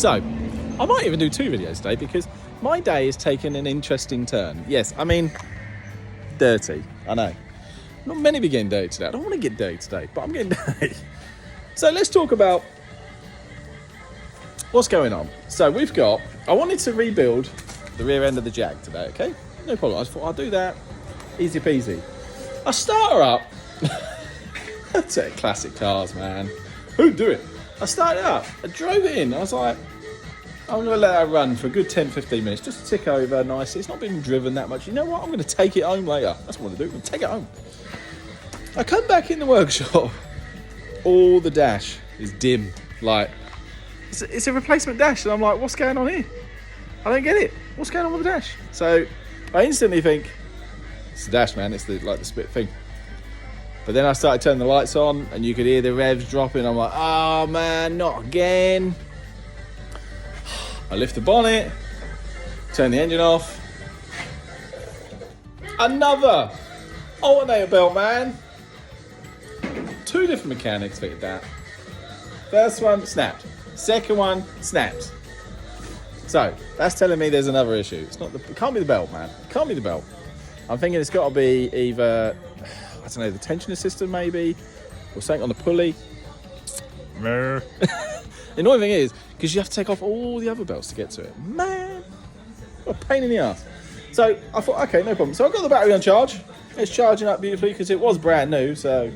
So, I might even do 2 videos today because my day has taken an interesting turn. Yes, I mean, dirty, I know. Not many be getting dirty today. I don't want to get dirty today, but I'm getting dirty. So let's talk about what's going on. So I wanted to rebuild the rear end of the Jag today, okay? No problem. I thought I'll do that. Easy peasy. I start her up. That's it, classic cars, man. Who'd do it? I started it up. I drove it in. I was like, I'm going to let that run for a good 10-15 minutes. Just to tick over nicely. It's not been driven that much. You know what? I'm going to take it home later. That's what I'm going to do. I'm going to take it home. I come back in the workshop. All the dash is dim. Like, it's a replacement dash. And I'm like, what's going on here? I don't get it. What's going on with the dash? So I instantly think, it's the dash, man. It's the split thing. But then I started turning the lights on and you could hear the revs dropping. I'm like, oh man, not again. I lift the bonnet, turn the engine off. Another alternator belt, man. 2 different mechanics fitted that. First one snapped. Second one snapped. So that's telling me there's another issue. It can't be the belt, man. It can't be the belt. I'm thinking it's got to be either, I don't know, the tensioner system maybe, or something on the pulley. The annoying thing is, because you have to take off all the other belts to get to it. Man, what a pain in the ass. So I thought, okay, no problem. So I got the battery on charge. It's charging up beautifully because it was brand new, so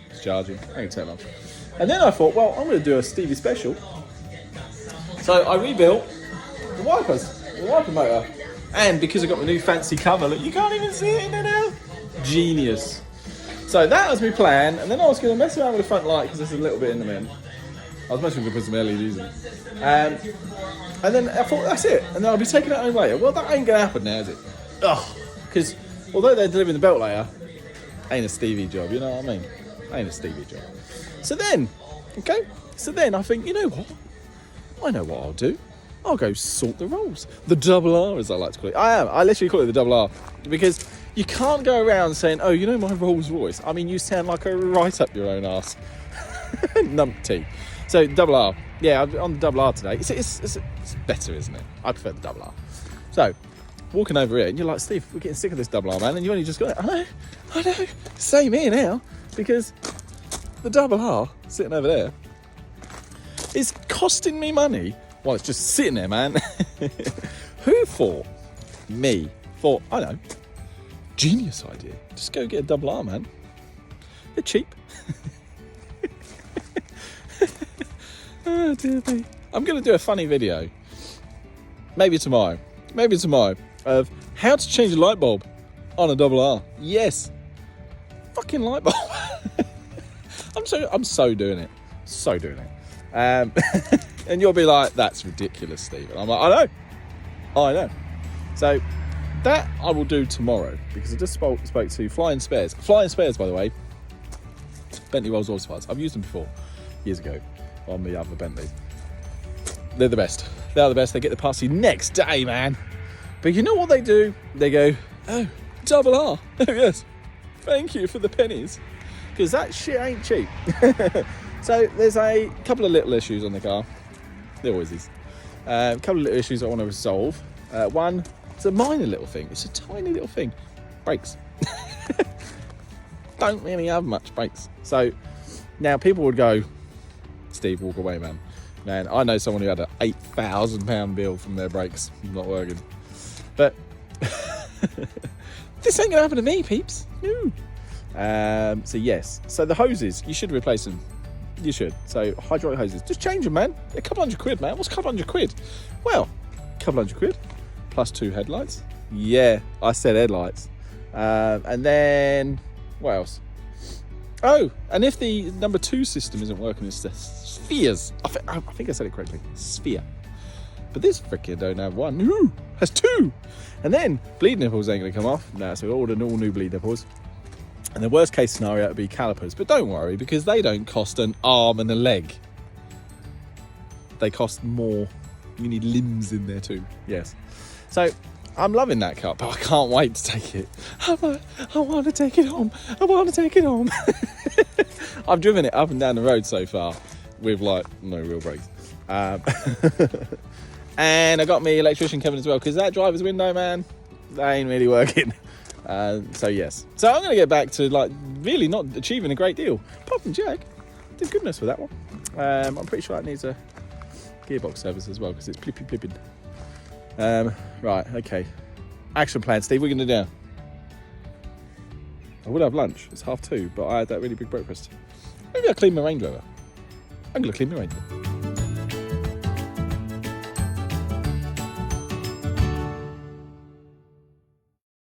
it's charging. I can take long. And then I thought, well, I'm going to do a Stevie special. So I rebuilt the wipers, the wiper motor. And because I got my new fancy cover, look, you can't even see it in there now. Genius. So that was my plan. And then I was going to mess around with the front light because there's a little bit in the middle. I was mostly going to put some LEDs in it. And then I thought, that's it. And then I'll be taking it home later. Well, that ain't going to happen now, is it? Ugh. Because although they're delivering the belt later, ain't a Stevie job, you know what I mean? Ain't a Stevie job. So then I think, you know what? I know what I'll do. I'll go sort the rolls. The double R, as I like to call it. I literally call it the double R. Because you can't go around saying, oh, you know my Rolls Royce. I mean, you sound like a right up your own arse. Numpty. So, double R. Yeah, I'm on the double R today. It's better, isn't it? I prefer the double R. So, walking over here, and you're like, Steve, we're getting sick of this double R, man. And you only just got it. I know. Same here now. Because the double R, sitting over there, is costing me money. Well, it's just sitting there, man. Who for? Me. For, I know, genius idea. Just go get a double R, man. They're cheap. Oh, dear me. I'm going to do a funny video. Maybe tomorrow, of how to change a light bulb on a double R. Yes. Fucking light bulb. I'm so doing it. So doing it. And you'll be like, that's ridiculous, Steve. And I'm like, I know. So that I will do tomorrow because I just spoke to Flying Spares. Flying Spares, by the way, Bentley Rolls Royce parts. I've used them before, years ago, on the other Bentley. They're the best. They are the best. They get the parts to you next day, man. But you know what they do? They go, oh, double R. Oh, yes. Thank you for the pennies. Because that shit ain't cheap. So there's a couple of little issues on the car. There always is. A couple of little issues I want to resolve. One, it's a minor little thing. It's a tiny little thing. Brakes. Don't really have much brakes. So now people would go, Steve, walk away, man. Man, I know someone who had an £8,000 bill from their brakes not working. But this ain't going to happen to me, peeps. No. So yes. So the hoses, you should replace them. You should. So hydraulic hoses, just change them, man. A couple £100, man. What's a couple £100? Well, a couple £100 plus 2 headlights. Yeah, I said headlights. And then what else? Oh, and if the number 2 system isn't working, it's the spheres. I think I said it correctly. Sphere. But this frickin' don't have one. No, has 2. And then bleed nipples ain't going to come off. No, so all new bleed nipples. And the worst case scenario would be calipers. But don't worry, because they don't cost an arm and a leg. They cost more. You need limbs in there too. Yes. So I'm loving that car, but I can't wait to take it. I want to take it home. I want to take it home. I've driven it up and down the road so far with like no real brakes. And I got my electrician coming as well, because that driver's window, man, that ain't really working. So yes. So I'm going to get back to like really not achieving a great deal. Apart from Jag, did goodness for that one. I'm pretty sure that needs a gearbox service as well, because it's plipping. Right, okay. Action plan, Steve, what are we going to do? I would have lunch. It's 2:30, but I had that really big breakfast. Maybe I'll clean my Range Rover. I'm going to clean my Range Rover.